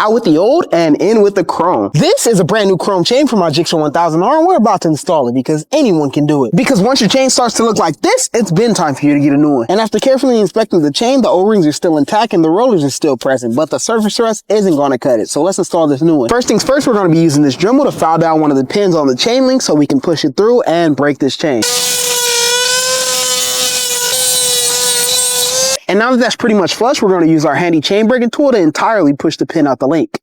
Out with the old and in with the chrome. This is a brand new chrome chain from our Jigsaw 1000R, and we're about to install it because anyone can do it. Because once your chain starts to look like this, it's been time for you to get a new one. And after carefully inspecting the chain, the O-rings are still intact and the rollers are still present, but the surface thrust isn't going to cut it. So let's install this new one. First things first, we're going to be using this Dremel to file down one of the pins on the chain link so we can push it through and break this chain. And now that that's pretty much flush, we're going to use our handy chain breaking tool to entirely push the pin out the link.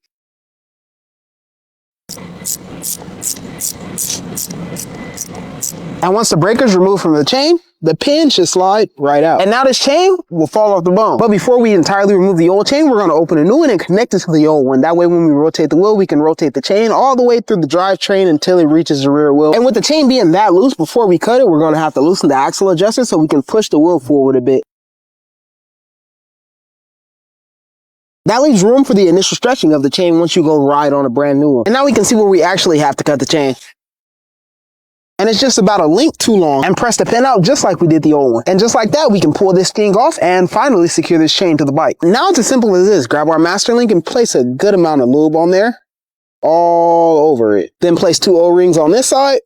And once the breaker is removed from the chain, the pin should slide right out. And now this chain will fall off the bone. But before we entirely remove the old chain, we're going to open a new one and connect it to the old one. That way when we rotate the wheel, we can rotate the chain all the way through the drivetrain until it reaches the rear wheel. And with the chain being that loose, before we cut it, we're going to have to loosen the axle adjuster so we can push the wheel forward a bit. That leaves room for the initial stretching of the chain once you go ride on a brand new one. And now we can see where we actually have to cut the chain. And it's just about a link too long, and press the pin out just like we did the old one. And just like that, we can pull this thing off and finally secure this chain to the bike. Now it's as simple as this. Grab our master link and place a good amount of lube on there, all over it. Then place 2 O-rings on this side.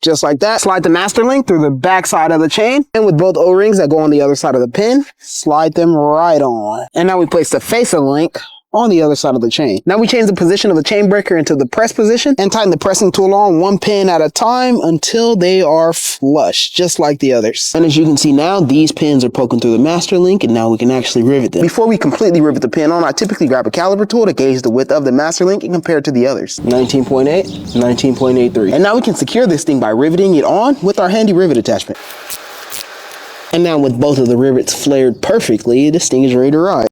Just like that. Slide the master link through the back side of the chain, and with both O-rings that go on the other side of the pin, slide them right on. And now we place the face of the link on the other side of the chain. Now we change the position of the chain breaker into the press position and tighten the pressing tool on 1 pin at a time until they are flush, just like the others. And as you can see now, these pins are poking through the master link, and now we can actually rivet them. Before we completely rivet the pin on, I typically grab a caliper tool to gauge the width of the master link and compare it to the others. 19.8, 19.83. And now we can secure this thing by riveting it on with our handy rivet attachment. And now with both of the rivets flared perfectly, this thing is ready to ride.